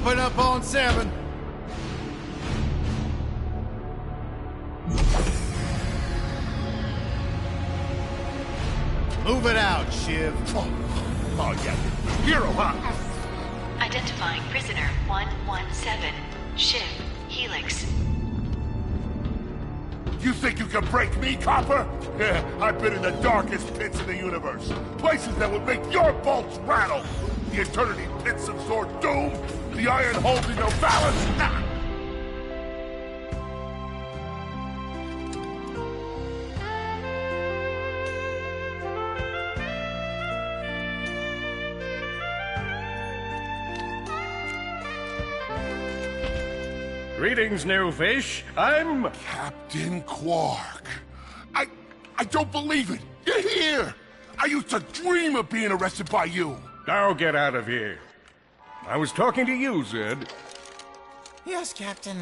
Open up on 7. Move it out, Shiv. Oh yeah. Hero, huh? Identifying prisoner 117, Shiv, Helix. You think you can break me, Copper? Yeah, I've been in the darkest pits in the universe. Places that would make your bolts rattle. The eternity pits of Sword Doom. The iron holding no balance. Nah. Greetings, new fish. I'm... Captain Quark. I don't believe it. You're here. I used to dream of being arrested by you. Now get out of here. I was talking to you, Zed. Yes, Captain.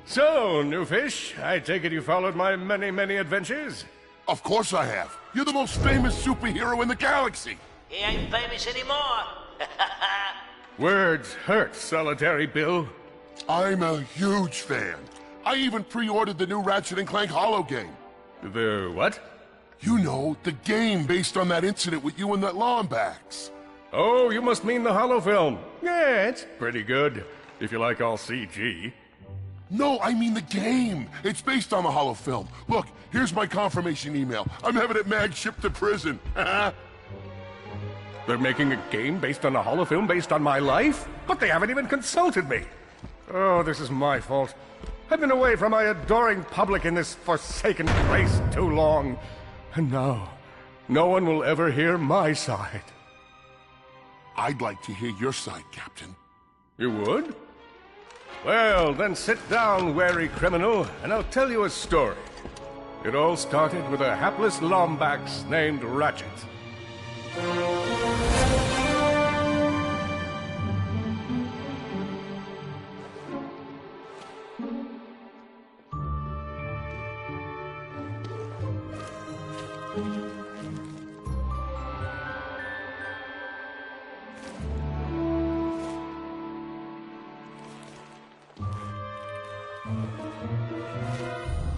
So, new fish, I take it you followed my many, many adventures? Of course I have. You're the most famous superhero in the galaxy. He ain't famous anymore. Words hurt, Solitary Bill. I'm a huge fan. I even pre-ordered the new Ratchet and Clank holo game. The what? You know, the game based on that incident with you and that Lombax. Oh, you must mean the holo film. Yeah, it's pretty good, if you like all CG. No, I mean the game. It's based on the holo film. Look, here's my confirmation email. I'm having it mag shipped to prison. They're making a game based on a holo film based on my life? But they haven't even consulted me. Oh, this is my fault. I've been away from my adoring public in this forsaken place too long. And now, no one will ever hear my side. I'd like to hear your side, Captain. You would? Well, then sit down, wary criminal, and I'll tell you a story. It all started with a hapless Lombax named Ratchet.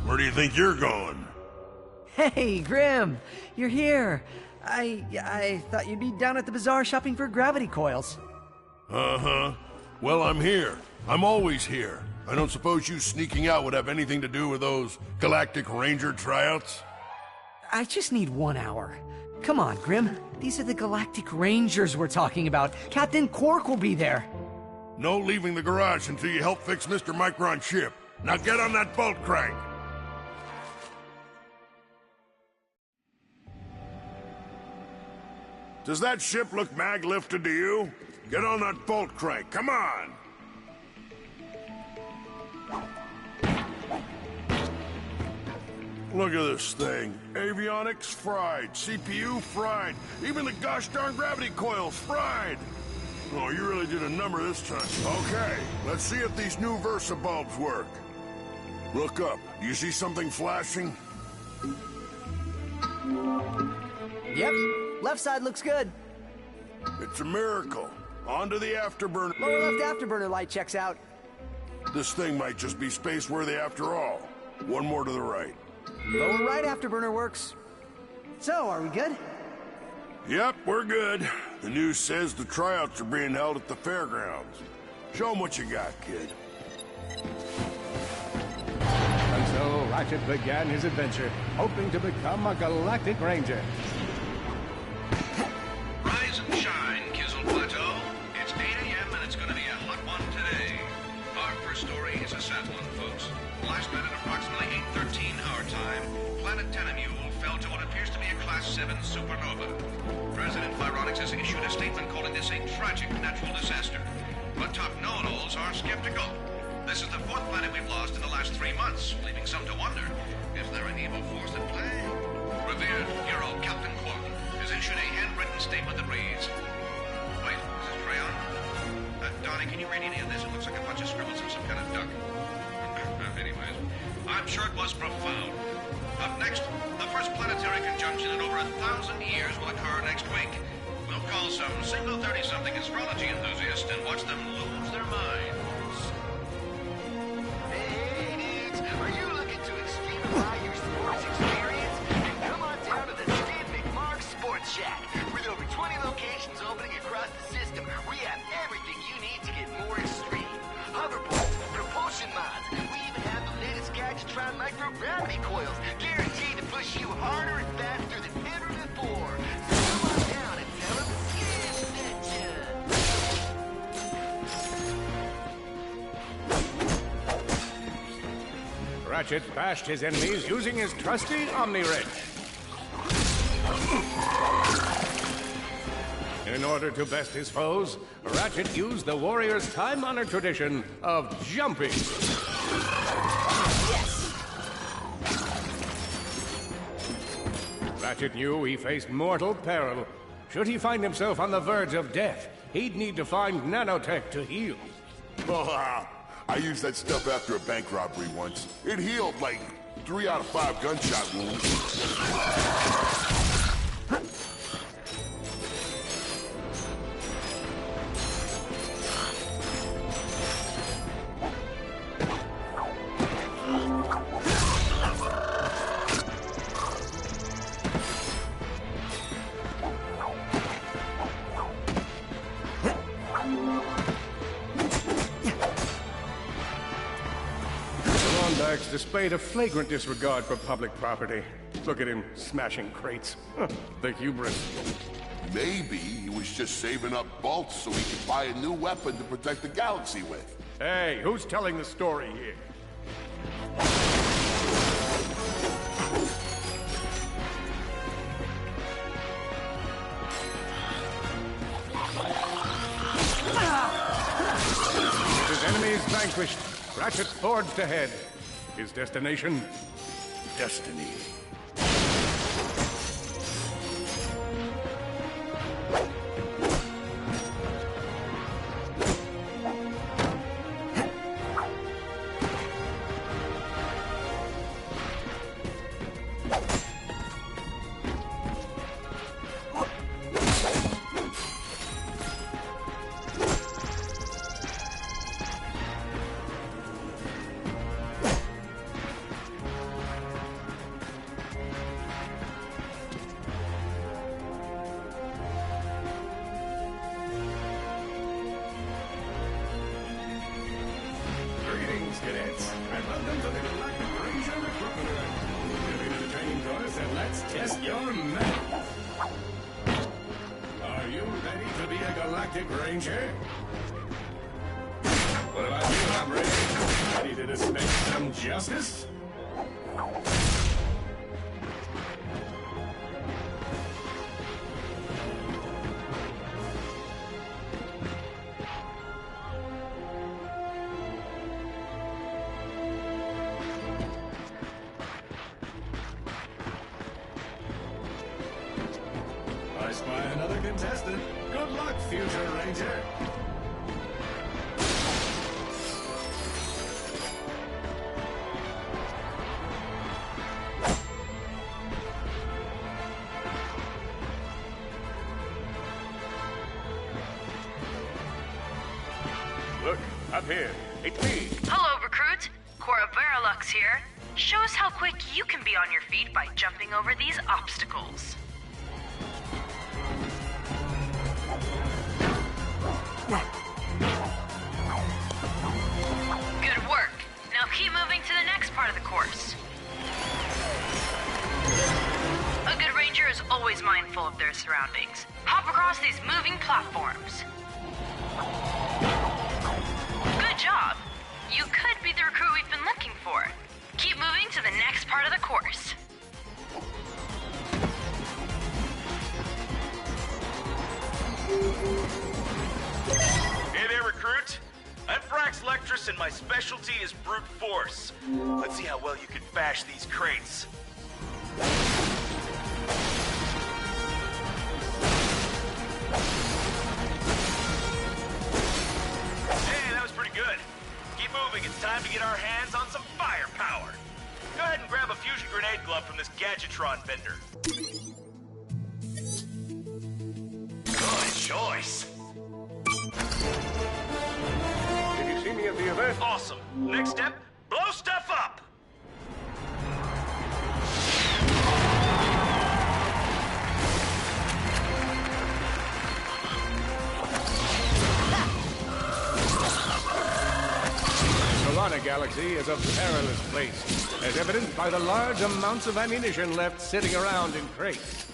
Where do you think you're going? Hey, Grim, you're here. I thought you'd be down at the bazaar shopping for gravity coils. Uh-huh. Well, I'm here. I'm always here. I don't suppose you sneaking out would have anything to do with those Galactic Ranger tryouts? I just need 1 hour. Come on, Grim. These are the Galactic Rangers we're talking about. Captain Quark will be there. No leaving the garage until you help fix Mr. Micron's ship. Now get on that bolt crank. Does that ship look mag-lifted to you? Get on that bolt crank, come on! Look at this thing. Avionics fried, CPU fried, even the gosh darn gravity coils fried! Oh, you really did a number this time. Okay, let's see if these new Versa bulbs work. Look up. Do you see something flashing? Yep, left side looks good. It's a miracle. On to the afterburner. Lower left afterburner light checks out. This thing might just be space-worthy after all. One more to the right. Lower right afterburner works. So, are we good? Yep, we're good. The news says the tryouts are being held at the fairgrounds. Show 'em what you got, kid. And so Ratchet began his adventure, hoping to become a Galactic Ranger. Rise and shine, Kizzle Plateau. It's 8 a.m. and it's going to be a hot one today. Our first story is a sad one, folks. Last night at approximately 8:13 our time, Planet Tenamule fell to what appears to be a Class 7 supernova. President Vironix has issued a statement calling this a tragic natural disaster. But top know-it-alls are skeptical. This is the 4th planet we've lost in the last 3 months, leaving some to wonder, is there an evil force at play? Revered hero Captain Quark has issued a handwritten statement that reads... Wait, is this crayon? Donnie, can you read any of this? It looks like a bunch of scribbles of some kind of duck. Anyways, I'm sure it was profound. Up next, the first planetary conjunction in over 1,000 years will occur next week. We'll call some single 30-something astrology enthusiasts and watch them lose their minds. Hey, dudes, are you looking to extremify your sports experience? Then come on down to the Steve McMark Sports Shack. With over 20 locations opening across the system, we have everything you need to get more extreme. Hoverboards, propulsion mods, we even have the latest Gadgetron microgravity coils, guaranteed to push you harder and faster than ever before. So come on down and tell them Skid sent ya. Ratchet bashed his enemies using his trusty Omni Wrench. In order to best his foes, Ratchet used the warrior's time-honored tradition of jumping. Ratchet knew he faced mortal peril. Should he find himself on the verge of death, he'd need to find nanotech to heal. I used that stuff after a bank robbery once. It healed like 3 out of 5 gunshot wounds. Lombax displayed a flagrant disregard for public property. Look at him smashing crates. The hubris. Maybe he was just saving up bolts so he could buy a new weapon to protect the galaxy with. Hey, who's telling the story here? With his enemies vanquished, Ratchet forged ahead. His destination? Destiny. Cadets, and welcome to the Galactic Ranger Recruitment. Get into the training course and let's test your mettle. Are you ready to be a Galactic Ranger? What about you, Operator? Ready to dispense some justice? I spy another contestant. Good luck, future Ranger. Look, up here. It's me. Hello, recruit. Cora Veralux here. Show us how quick you can be on your feet by jumping over these obstacles. Good work. Now keep moving to the next part of the course. A good ranger is always mindful of their surroundings. Hop across these moving platforms. Good job. You could be the recruit we've been looking for. Keep moving to the next part of the course. Hey there, recruit. I'm Frax Lectrus and my specialty is brute force. Let's see how well you can bash these crates. Hey, that was pretty good. Keep moving, it's time to get our hands on some firepower. Go ahead and grab a fusion grenade glove from this Gadgetron vendor. Good choice. it. Awesome. Next step, blow stuff up! Solana Galaxy is a perilous place, as evidenced by the large amounts of ammunition left sitting around in crates.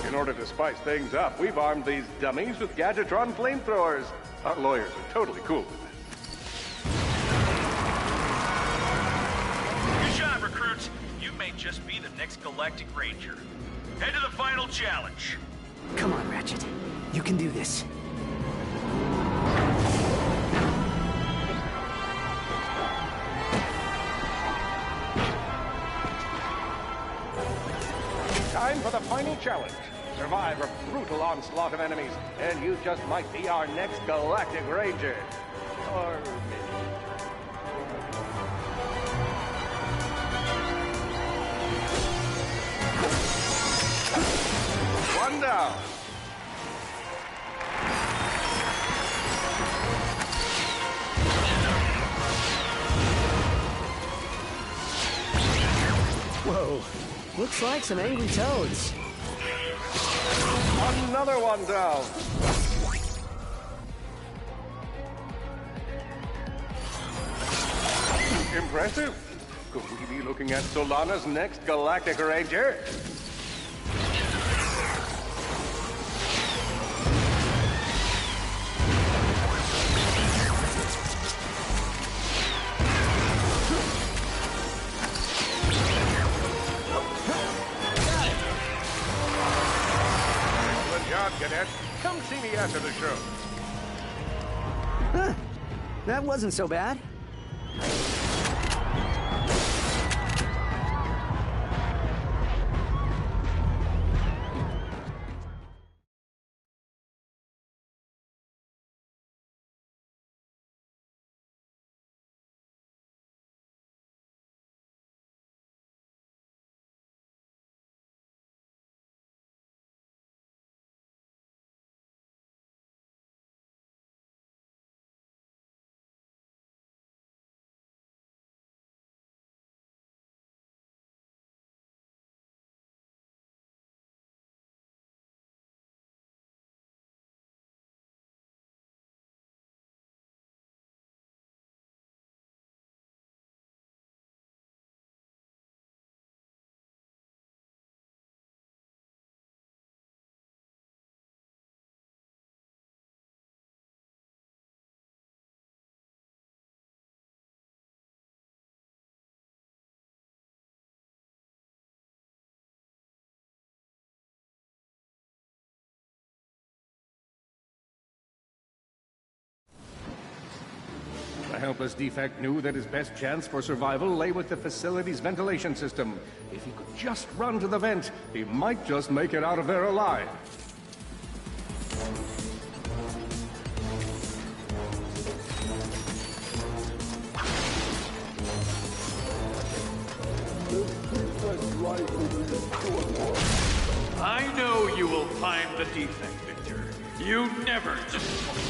In order to spice things up, we've armed these dummies with Gadgetron flamethrowers. Our lawyers are totally cool with this. Good job, recruits. You may just be the next Galactic Ranger. Head to the final challenge. Come on, Ratchet. You can do this. Time for the final challenge. Survive a brutal onslaught of enemies, and you just might be our next Galactic Ranger. Or maybe. One down. Whoa. Looks like some angry toads. Another one down. Impressive. Could we be looking at Solana's next Galactic Ranger? Cadet, come see me after the show. Huh. That wasn't so bad. The helpless defect knew that his best chance for survival lay with the facility's ventilation system. If he could just run to the vent, he might just make it out of there alive. I know you will find the defect, Victor. You never disappoint.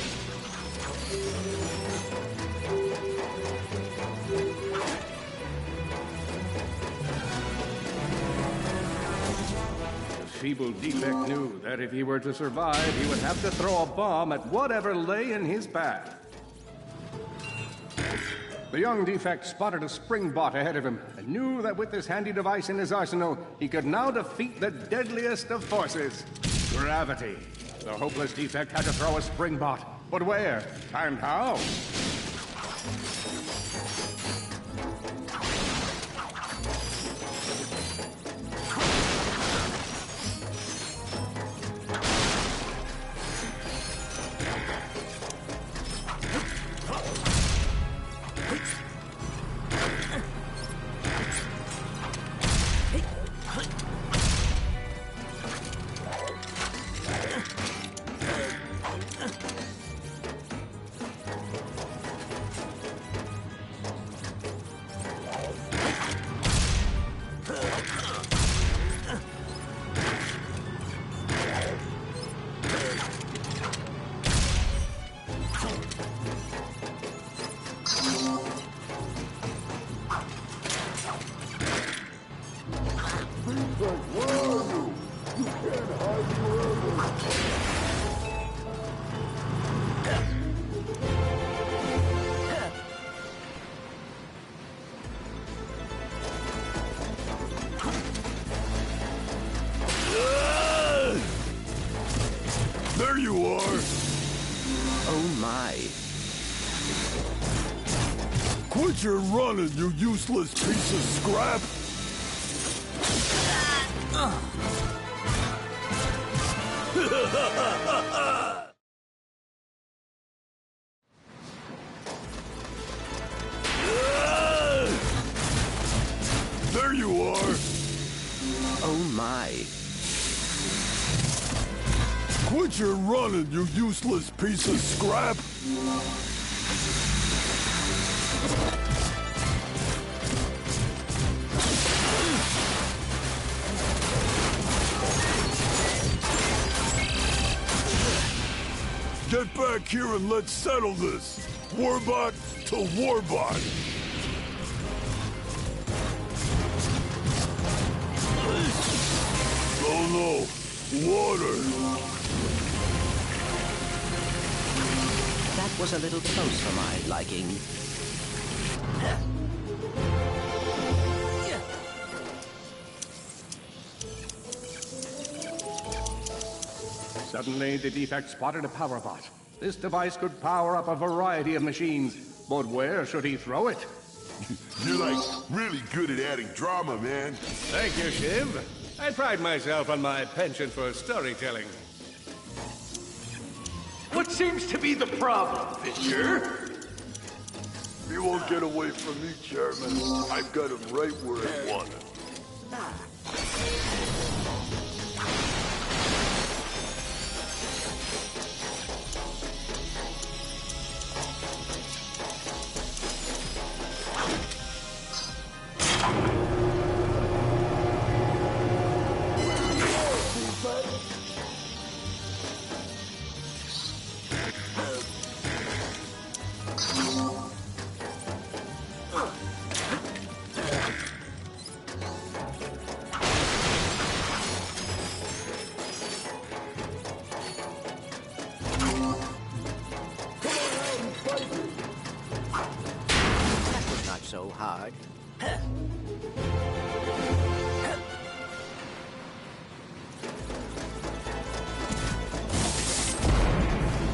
The feeble defect knew that if he were to survive, he would have to throw a bomb at whatever lay in his path. The young defect spotted a spring bot ahead of him and knew that with this handy device in his arsenal, he could now defeat the deadliest of forces, gravity. The hopeless defect had to throw a spring bot, but where and how? Quit your running, you useless piece of scrap! There you are! Oh my. Quit your running, you useless piece of scrap! Get back here and let's settle this! Warbot to Warbot! Oh no! Water! That was a little close for my liking. Suddenly, the defect spotted a power bot. This device could power up a variety of machines, but where should he throw it? You're like really good at adding drama, man. Thank you, Shiv. I pride myself on my penchant for storytelling. What seems to be the problem, Fisher? He won't get away from me, Chairman. I've got him right where I want him. So hard.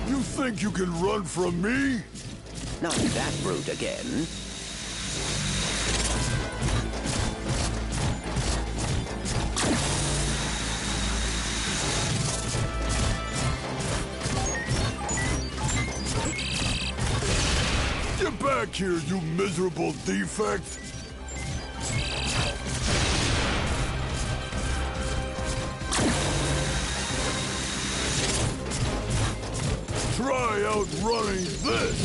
You think you can run from me? Not that brute again. Get back here, you miserable defect! Try outrunning this!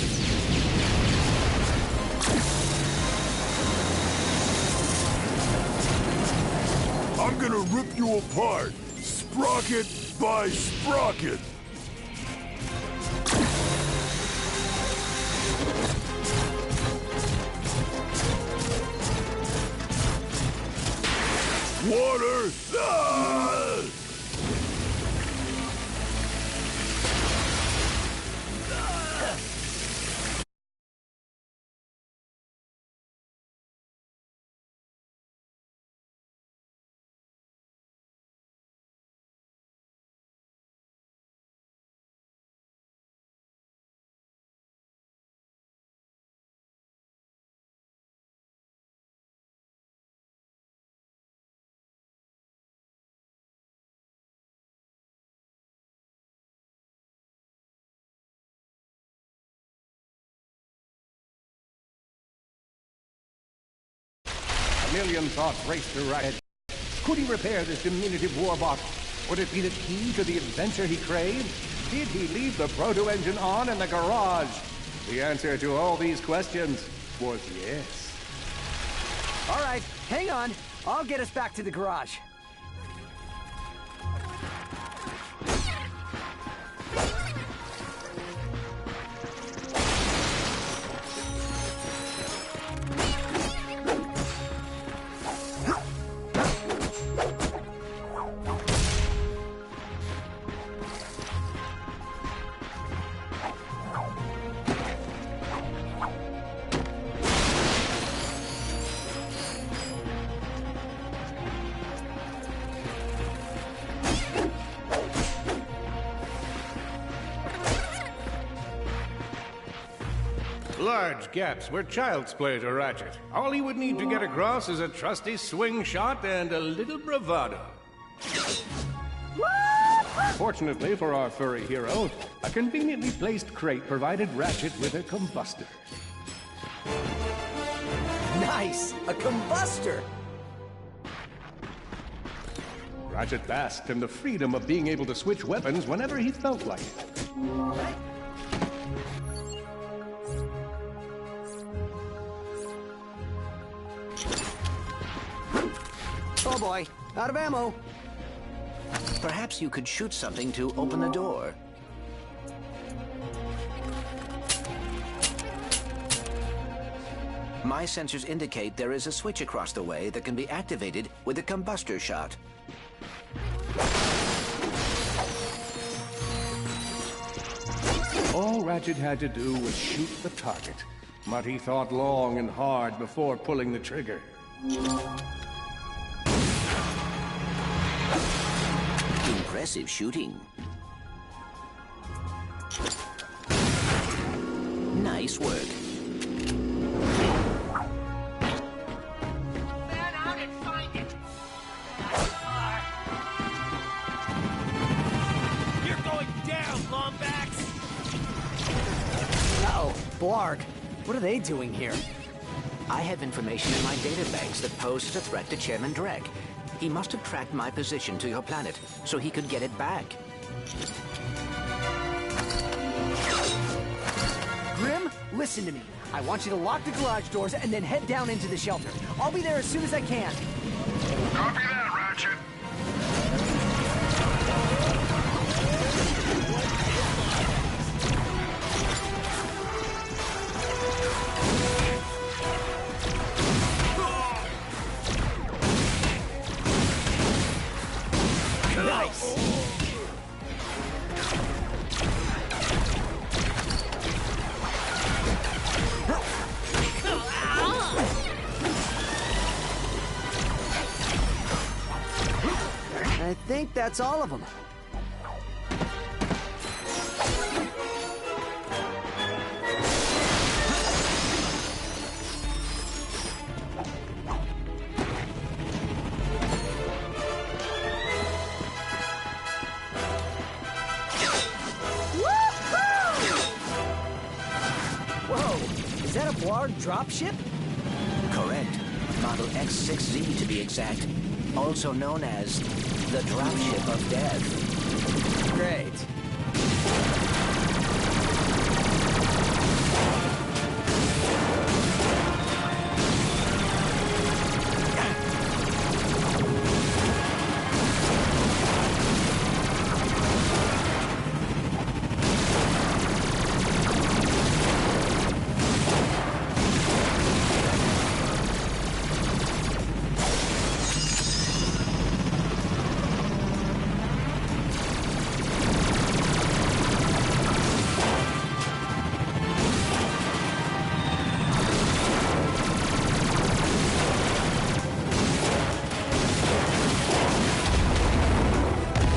I'm gonna rip you apart, sprocket by sprocket! Water! Ah! A million thoughts raced through Ratchet. Could he repair this diminutive warbot? Would it be the key to the adventure he craved? Did he leave the proto-engine on in the garage? The answer to all these questions was yes. All right, hang on. I'll get us back to the garage. Large gaps were child's play to Ratchet. All he would need to get across is a trusty swing shot and a little bravado. Fortunately for our furry hero, a conveniently placed crate provided Ratchet with a combustor. Nice! A combustor! Ratchet basked in the freedom of being able to switch weapons whenever he felt like it. Oh boy, out of ammo. Perhaps you could shoot something to open the door. My sensors indicate there is a switch across the way that can be activated with a combustor shot. All Ratchet had to do was shoot the target, but he thought long and hard before pulling the trigger. Impressive shooting. Nice work. Man out and find it! You're going down, Lombax! Uh-oh, Blarg. What are they doing here? I have information in my databanks that poses a threat to Chairman Drek. He must have tracked my position to your planet so he could get it back. Grim, listen to me. I want you to lock the garage doors and then head down into the shelter. I'll be there as soon as I can. Copy that, Ratchet. Nice! I think that's all of them. Whoa! Is that a Blarg dropship? Correct. Model X6Z to be exact. Also known as the dropship of death. Great.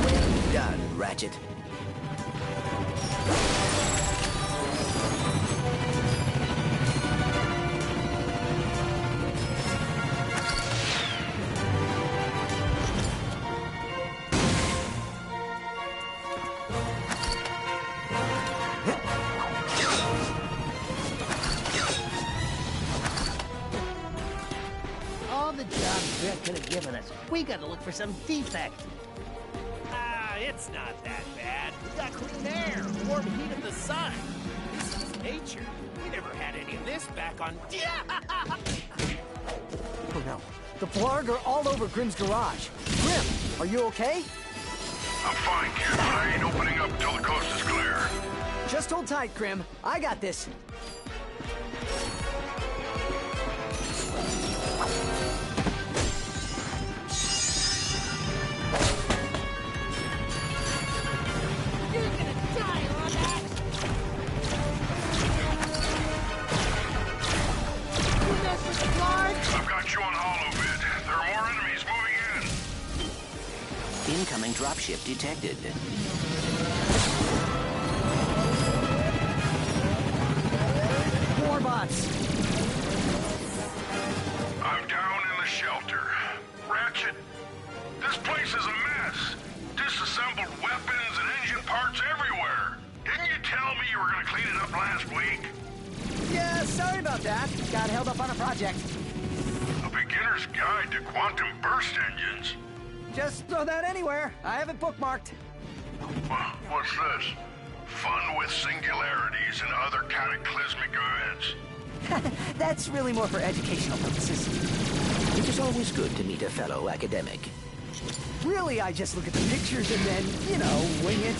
Well done, Ratchet. All the jobs Drek could have given us. We gotta look for some defect. Ah, it's not that bad. We got clean air, warm heat of the sun. This is nature. We never had any of this back on... Oh no. The Blarg are all over Grim's garage. Grim, are you okay? I'm fine, kid, but I ain't opening up till the coast is clear. Just hold tight, Grim. I got this. You're gonna die, Lombax! You mess with the Blarg? I've got you on holovid. There are more enemies moving in. Incoming dropship detected. More robots! I'm down in the shelter. Ratchet, this place is a mess. Disassembled weapons and engine parts everywhere. Didn't you tell me you were gonna clean it up last week? Yeah, sorry about that. Got held up on a project. A beginner's guide to quantum burst engines. Just throw that anywhere. I have it bookmarked. What's this? Fun with singularities and other cataclysmic events. That's really more for educational purposes. It is always good to meet a fellow academic. Really, I just look at the pictures and then, you know, wing it.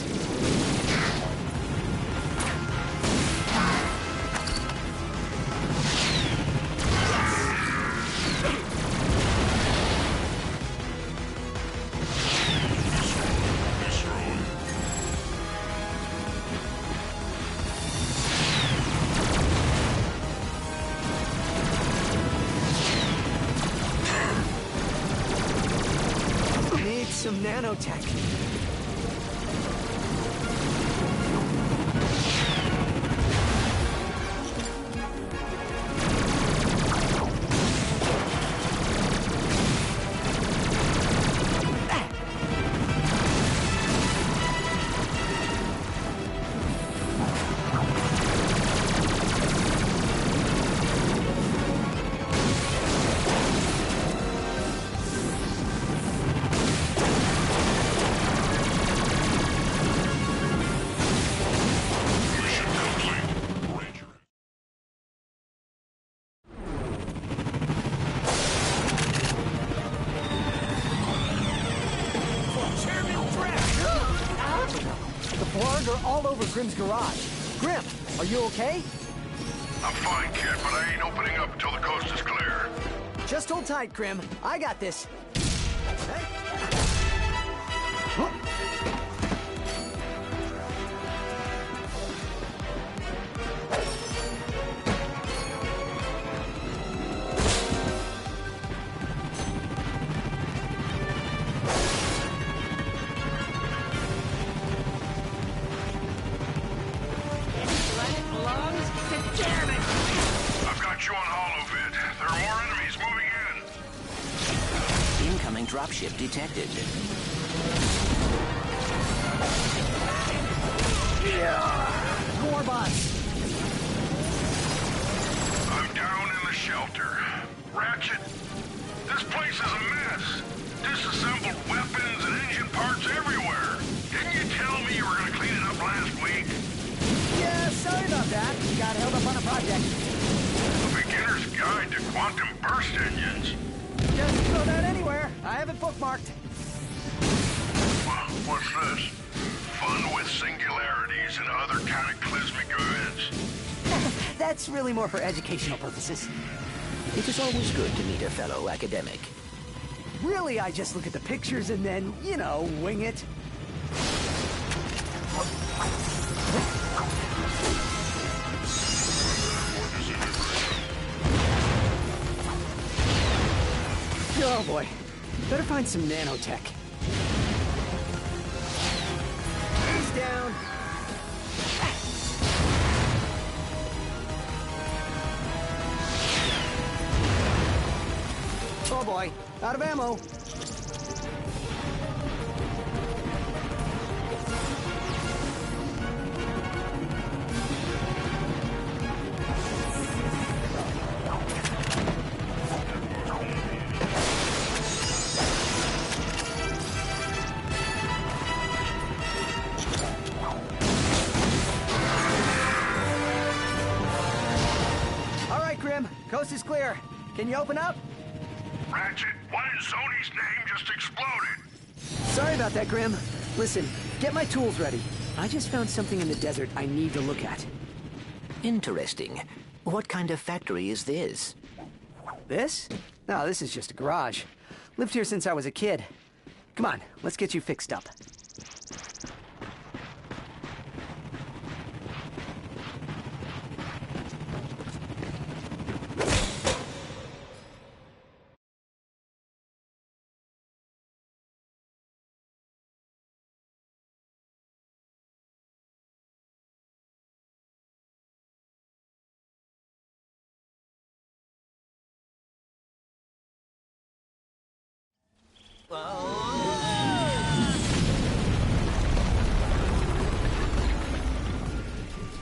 Some nanotech. All over Grim's garage. Grim, are you okay? I'm fine, kid, but I ain't opening up until the coast is clear. Just hold tight, Grim. I got this. Hey. Dropship detected. Yeah. More bots. I'm down in the shelter. Ratchet, this place is a mess. Disassembled weapons and engine parts everywhere. Didn't you tell me you were gonna clean it up last week? Yeah, sorry about that. Got held up on a project. A beginner's guide to quantum burst engines. Just throw that anywhere. I have it bookmarked. What's this? Fun with singularities and other cataclysmic events. That's really more for educational purposes. It is always good to meet a fellow academic. Really, I just look at the pictures and then, you know, wing it. Oh boy. Better find some nanotech. He's down. Oh boy. Out of ammo. Coast is clear. Can you open up? Ratchet, what in Sony's name just exploded? Sorry about that, Grim. Listen, get my tools ready. I just found something in the desert I need to look at. Interesting. What kind of factory is this? This? No, this is just a garage. Lived here since I was a kid. Come on, let's get you fixed up.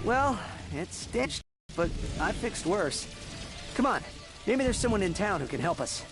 Well, it's stitched, but I fixed worse. Come on, maybe there's someone in town who can help us.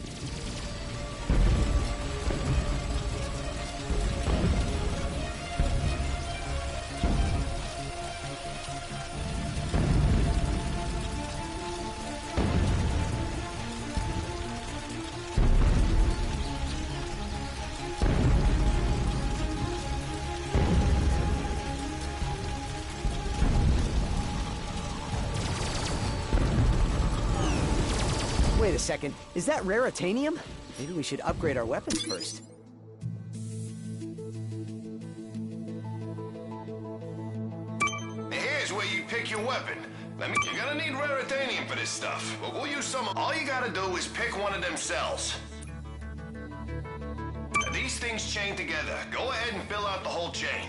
Wait a second, is that raritanium? Maybe we should upgrade our weapons first. Here's where you pick your weapon. You're gonna need raritanium for this stuff, but we'll use some. All you gotta do is pick one of them cells. These things chain together. Go ahead and fill out the whole chain.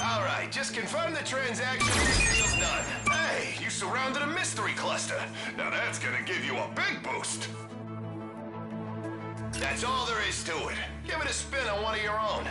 Alright, just confirm the transaction and the deal's done. Hey, you surrounded a mystery cluster. Now that's gonna give you a big boost. That's all there is to it. Give it a spin on one of your own.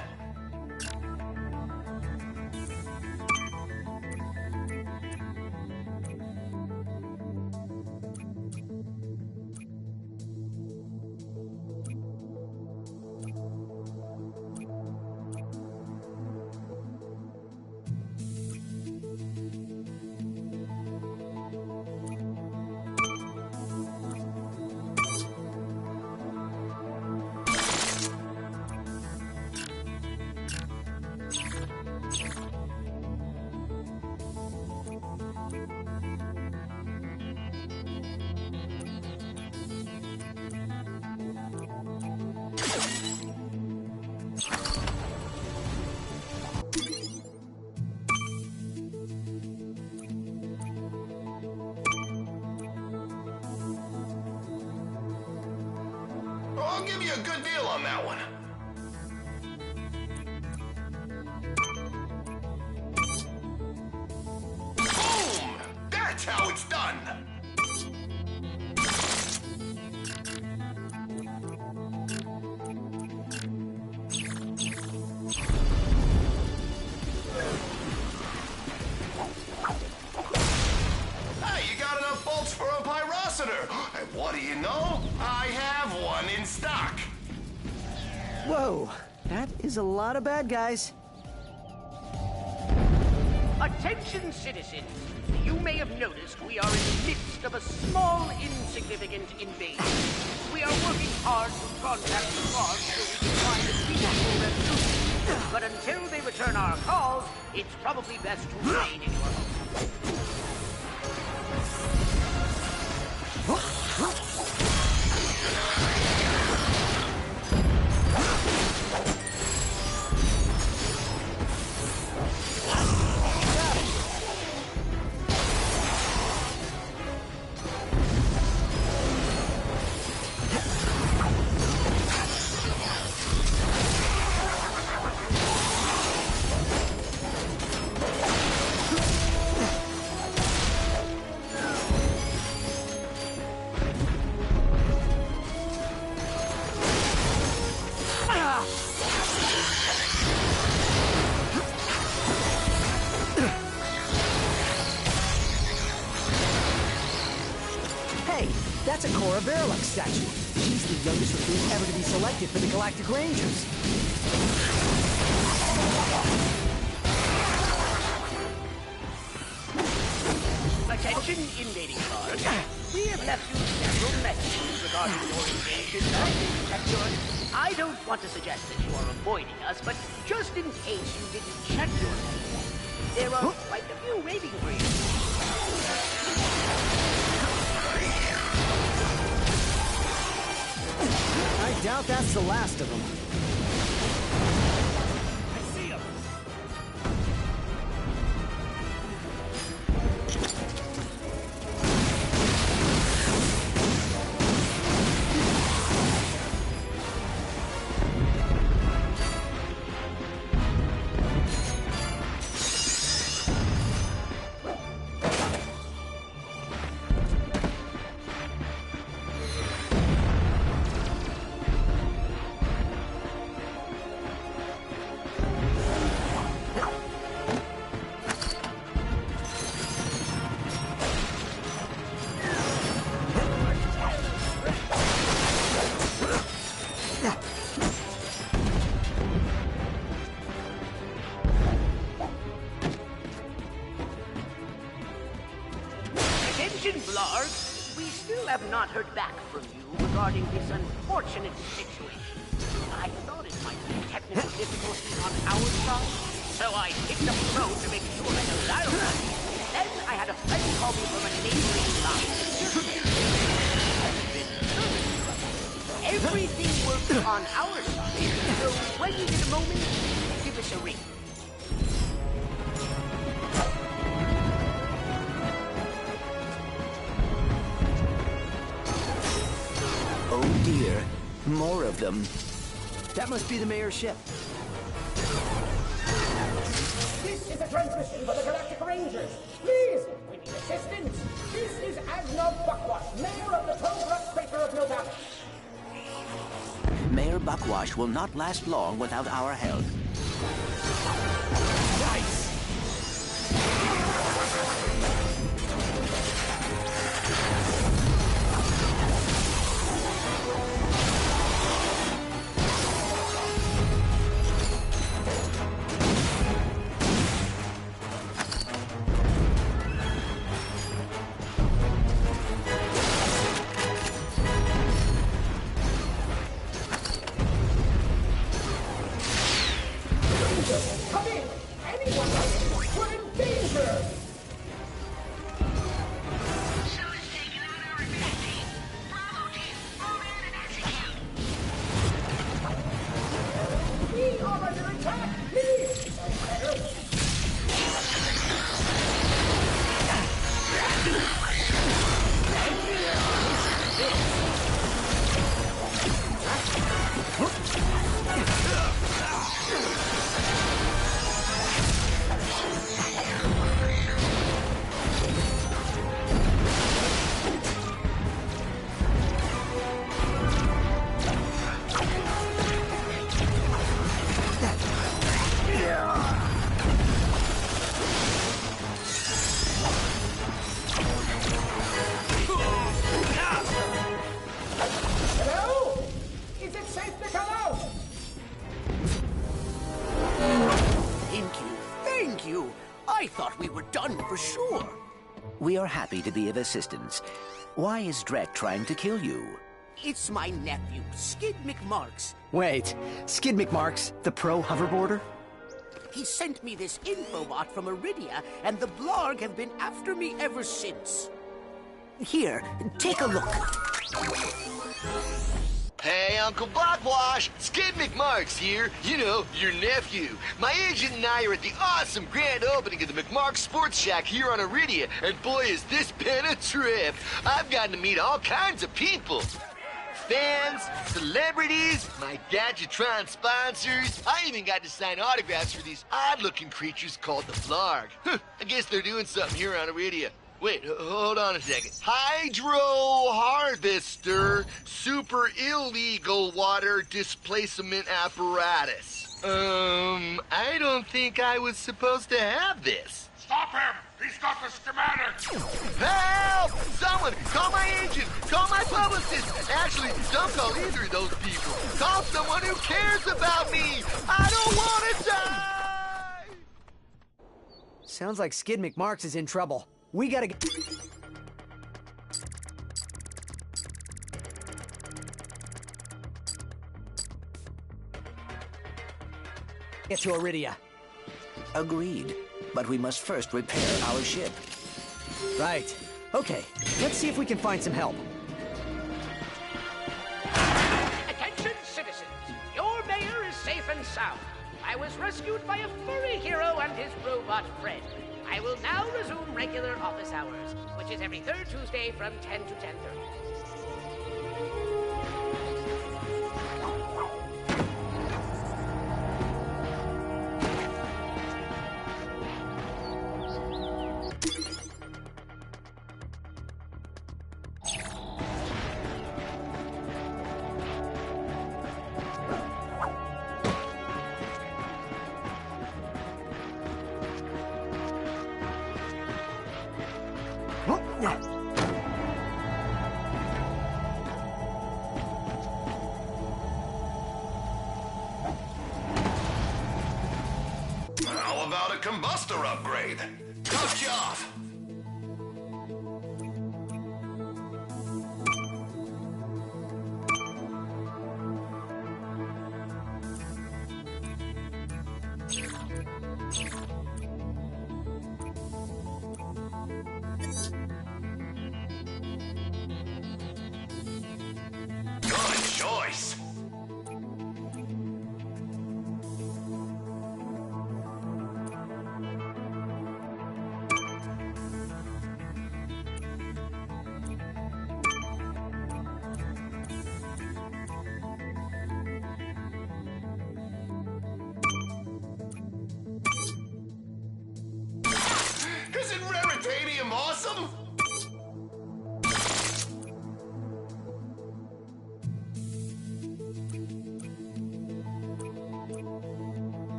I'll give you a good deal on that one. Boom! That's how it's done! Hey, you got enough bolts for a pyrocitor! And what do you know? I have one in stock. Whoa, that is a lot of bad guys. Attention, citizens! You may have noticed we are in the midst of a small, insignificant invasion. We are working hard to contact the boss so we can find a peaceful resolution. But until they return our calls, it's probably best to remain in your home. That's a Cora Verlux statue. She's the youngest recruit ever to be selected for the Galactic Rangers. Attention, invading guards. We have left you several messages regarding your invasion and detector. I don't want to suggest that you are avoiding us, but just in case you didn't check your messages, there are quite a few waiting for you. I doubt that's the last of them. I see them. have not heard back from you regarding this unfortunate situation. I thought it might be technical difficulties on our side, so I picked up the phone to make sure I held dial back. Then I had a friend call me from a neighboring line. Everything works on our side, so when you get a moment, give us a ring. Oh dear, more of them. That must be the mayor's ship. This is a transmission for the Galactic Rangers. Please, we need assistance. This is Agnog Buckwash, mayor of the Tolbrook Crater of Novak. Mayor Buckwash will not last long without our help. Nice! Come in! Anyone out there? We're in danger! We are under attack! Please! Hello? Is it safe to come out? Thank you. I thought we were done for sure. We are happy to be of assistance. Why is Drek trying to kill you? It's my nephew, Skid McMarks. Wait, Skid McMarks, the pro hoverboarder? He sent me this infobot from Iridia, and the Blarg have been after me ever since. Here, take a look. Hey, Uncle Buckwash! Skid McMarks here. You know, your nephew. My agent and I are at the awesome grand opening of the McMarks Sports Shack here on Iridia, and boy, is this been a trip. I've gotten to meet all kinds of people. Fans, celebrities, my Gadgetron sponsors. I even got to sign autographs for these odd-looking creatures called the Blarg. I guess they're doing something here on Iridia. Wait, hold on a second. Hydro Harvester Super Illegal Water Displacement Apparatus. I don't think I was supposed to have this. Stop him! He's got the schematics! Help! Someone! Call my agent! Call my publicist! Actually, don't call either of those people. Call someone who cares about me! I don't want to die! Sounds like Skid McMarks is in trouble. We gotta get... Get to Iridia. Agreed. But we must first repair our ship. Right. Okay, let's see if we can find some help. Attention, citizens! Your mayor is safe and sound. I was rescued by a furry hero and his robot friend. I will now resume regular office hours, which is every third Tuesday from 10 to 10:30. How about a combustor upgrade? Dust you off!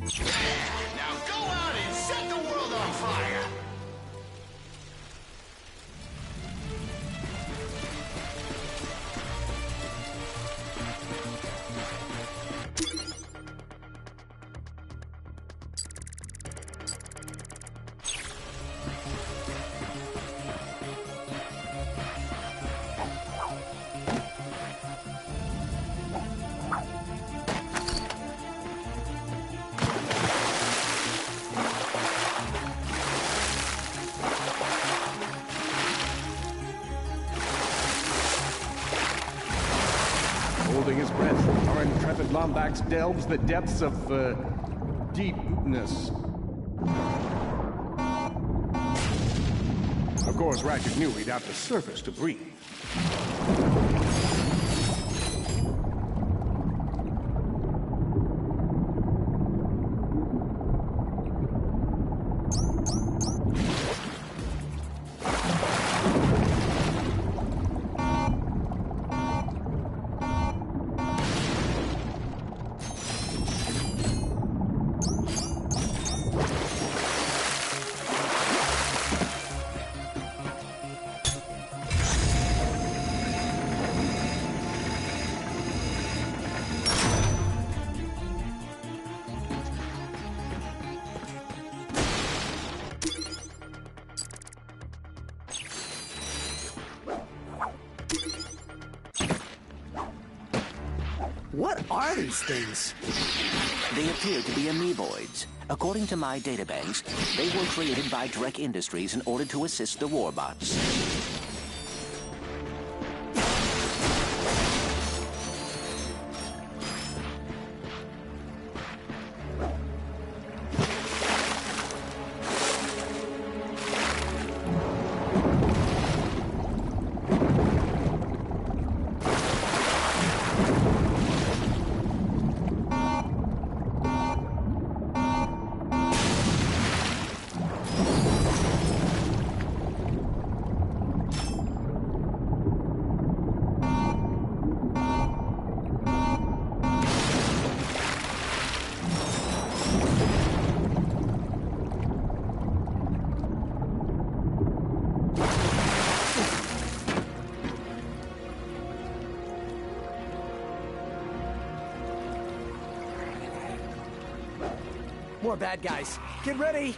Now go out and set the world on fire! Holding his breath, our intrepid Lombax delves the depths of, deepness. Of course, Ratchet knew he'd have to surface to breathe. What are these things? They appear to be amoeboids. According to my databanks, they were created by Drek Industries in order to assist the warbots. More bad guys. Get ready!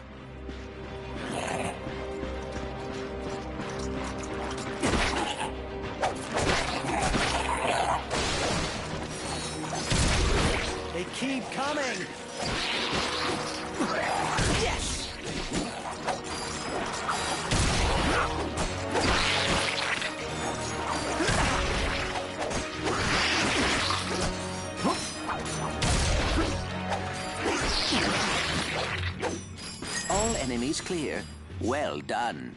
They keep coming! Yes! All enemies clear. Well done.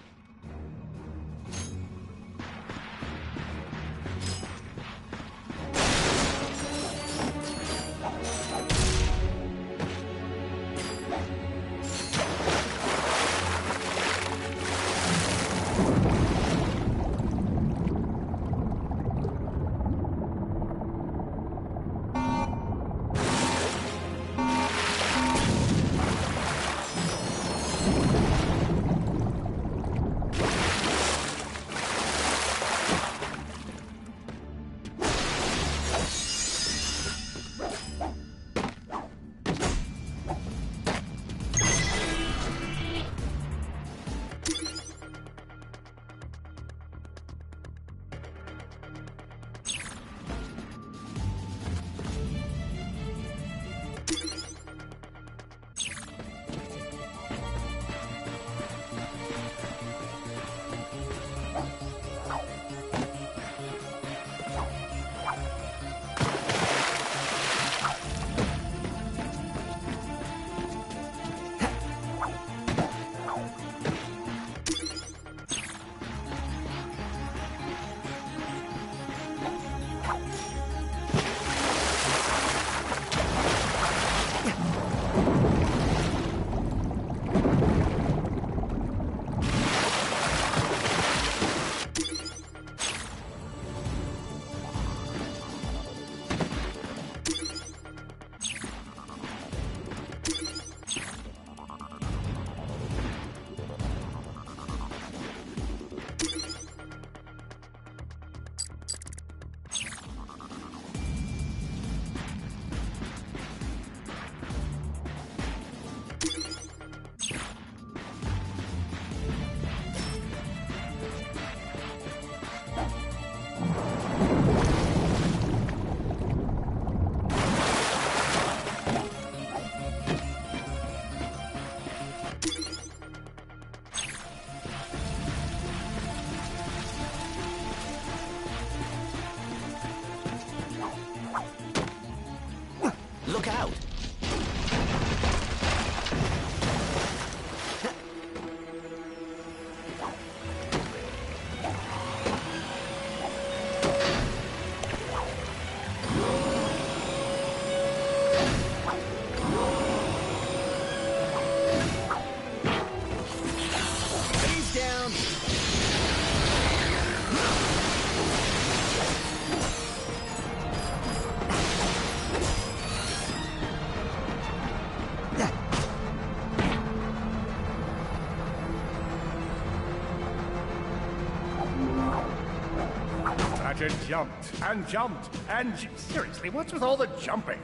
Ratchet jumped and jumped and... Seriously, what's with all the jumping?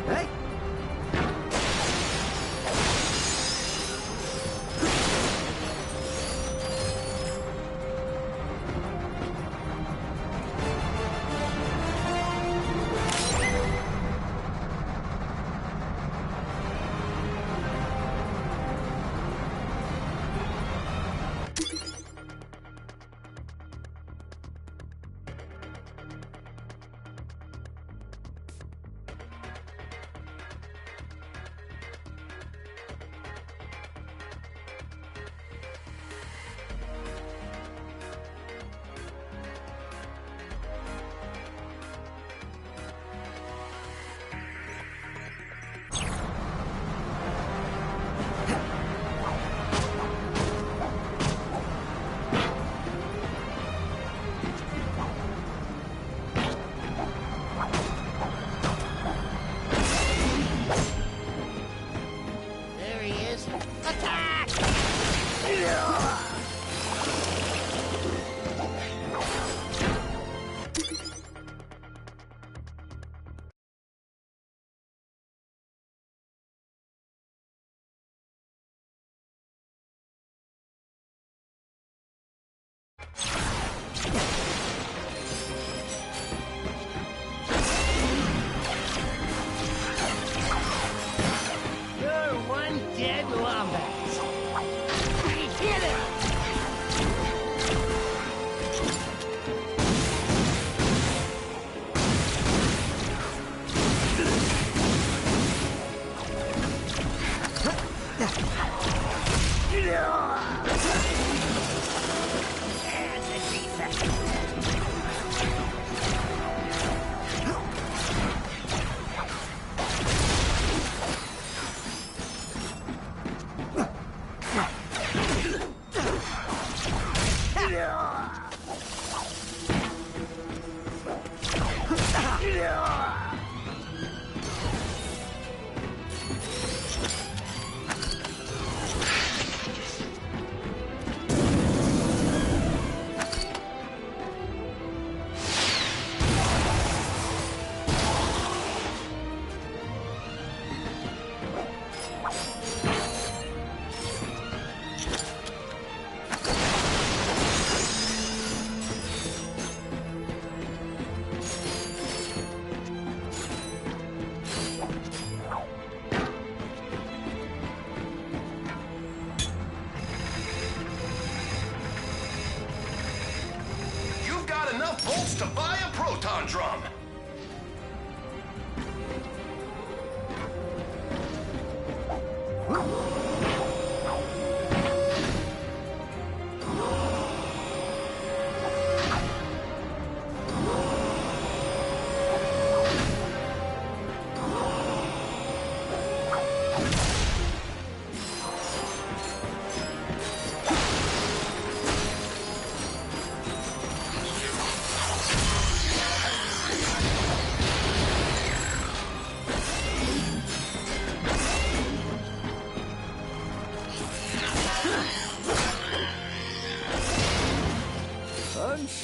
Hey! There he is. Attack! You're one dead wombat. Get it! There's a defect. You've got enough bolts to buy a proton drum.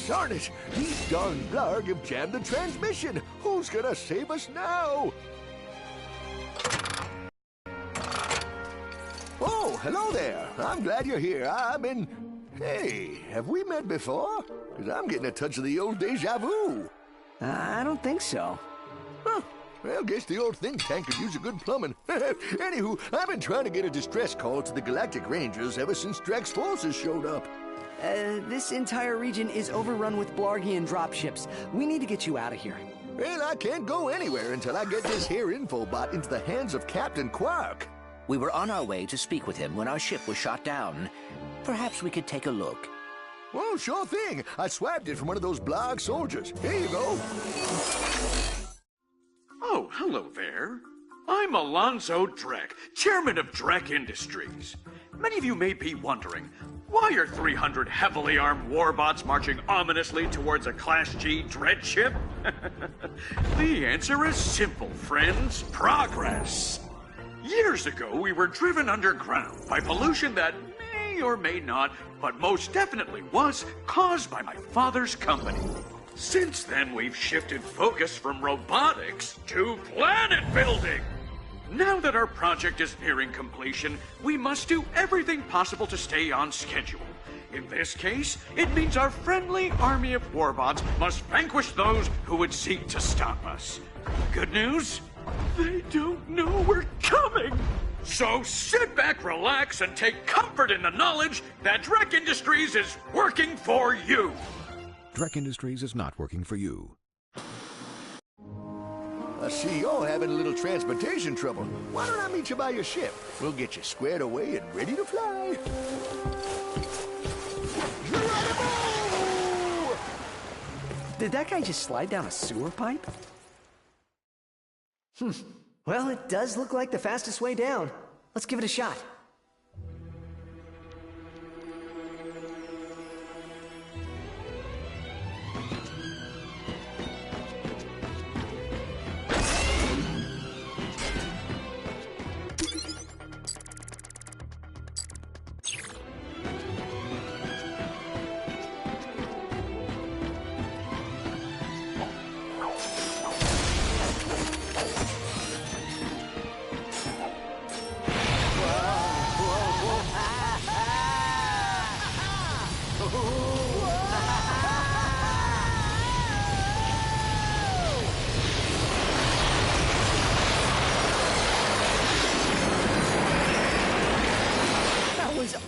Darn it! These darn Blarg have jammed the transmission! Who's gonna save us now? Oh, hello there. I'm glad you're here. Hey, have we met before? Because I'm getting a touch of the old deja vu. I don't think so. Huh. Well, guess the old think tank could use a good plumbing. Anywho, I've been trying to get a distress call to the Galactic Rangers ever since Drax forces showed up. This entire region is overrun with Blargian dropships. We need to get you out of here. Well, I can't go anywhere until I get this here infobot into the hands of Captain Quark. We were on our way to speak with him when our ship was shot down. Perhaps we could take a look. Oh, sure thing. I swapped it from one of those Blarg soldiers. Here you go. Oh, hello there. I'm Alonzo Drek, chairman of Drek Industries. Many of you may be wondering, why are 300 heavily armed warbots marching ominously towards a Class G dread ship? The answer is simple, friends. Progress. Years ago, we were driven underground by pollution that may or may not, but most definitely was, caused by my father's company. Since then, we've shifted focus from robotics to planet building. Now that our project is nearing completion, we must do everything possible to stay on schedule. In this case, it means our friendly army of warbots must vanquish those who would seek to stop us. Good news? They don't know we're coming! So sit back, relax, and take comfort in the knowledge that Drek Industries is working for you! Drek Industries is not working for you. I see you're having a little transportation trouble. Why don't I meet you by your ship? We'll get you squared away and ready to fly. Did that guy just slide down a sewer pipe? Well, it does look like the fastest way down. Let's give it a shot.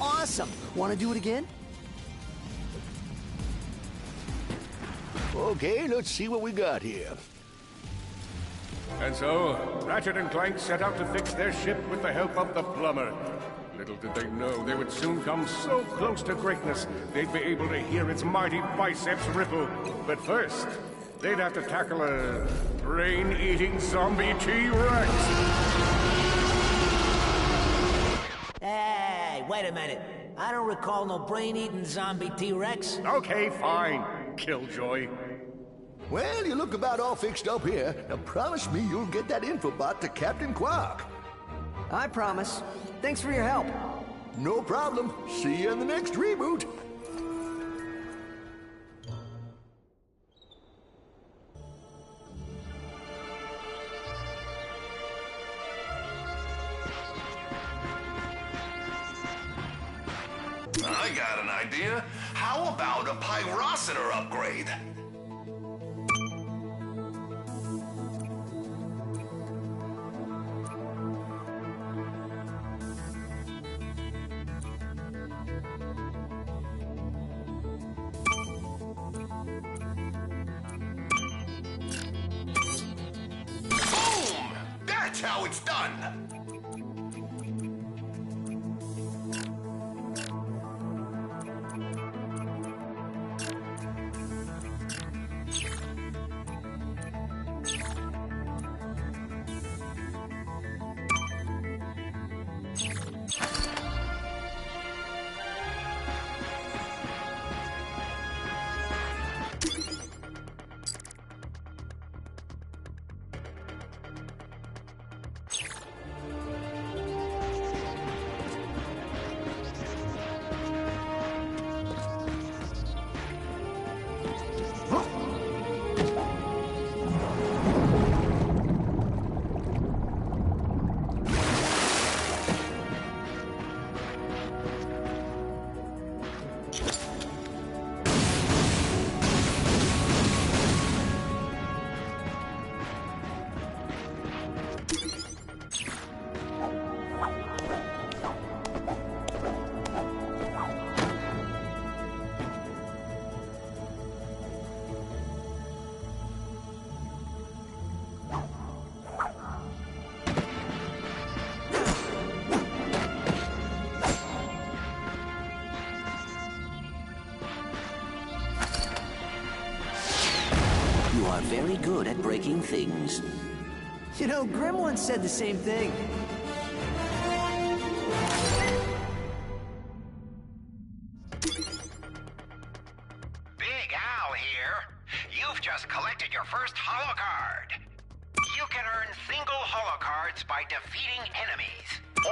Awesome. Want to do it again? Okay, let's see what we got here. And so, Ratchet and Clank set out to fix their ship with the help of the plumber. Little did they know they would soon come so close to greatness, they'd be able to hear its mighty biceps ripple. But first, they'd have to tackle a brain-eating zombie T-Rex. Hey, wait a minute. I don't recall no brain-eating zombie T-Rex. Okay, fine, Killjoy. Well, you look about all fixed up here. Now promise me you'll get that infobot to Captain Quark. I promise. Thanks for your help. No problem. See you in the next reboot. I got an idea. How about a pyrocitor upgrade? Boom! That's how it's done. You are very good at breaking things. You know, Grim once said the same thing. Big Al here. You've just collected your first holo card. You can earn single holo cards by defeating enemies.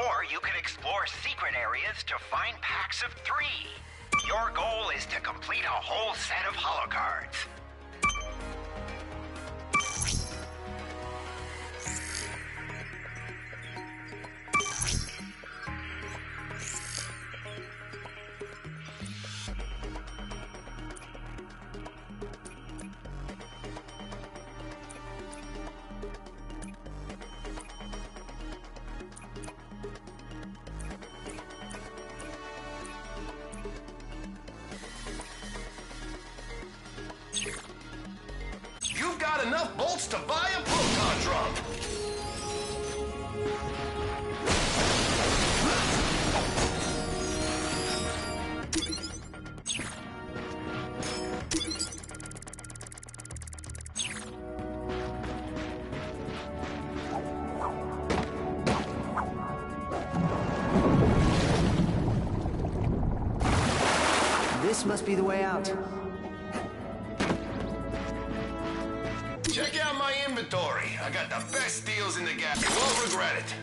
Or you can explore secret areas to find packs of 3. Your goal is to complete a whole set of holo cards. You've got enough bolts to buy a proton drum. This must be the way out. Check out my inventory. I got the best deals in the gap. You won't regret it.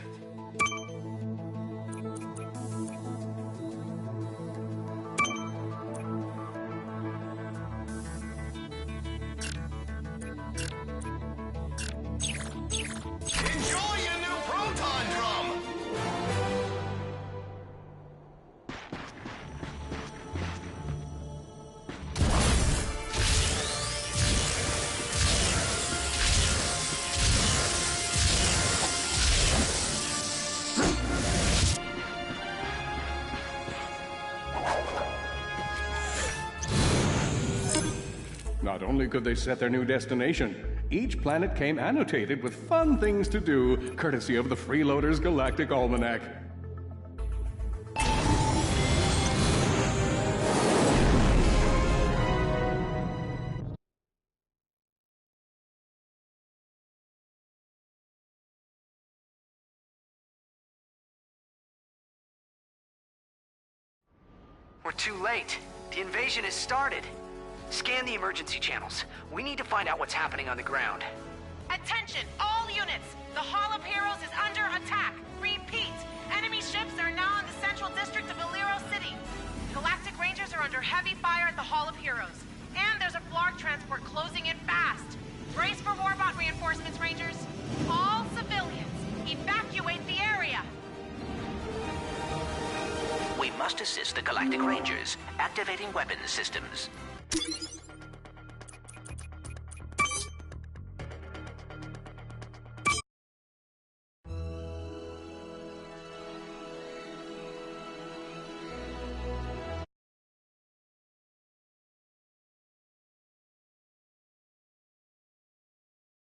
Enjoy your new proton drum! Not only could they set their new destination, each planet came annotated with fun things to do, courtesy of the Freeloader's Galactic Almanac. We're too late. The invasion has started. Scan the emergency channels. We need to find out what's happening on the ground. Attention, all units! The Hall of Heroes is under attack. Repeat, enemy ships are now in the central district of Illyro City. Galactic Rangers are under heavy fire at the Hall of Heroes. And there's a Flarg transport closing in fast. Brace for Warbot reinforcements, Rangers. All civilians, evacuate the area. We must assist the Galactic Rangers, activating weapons systems.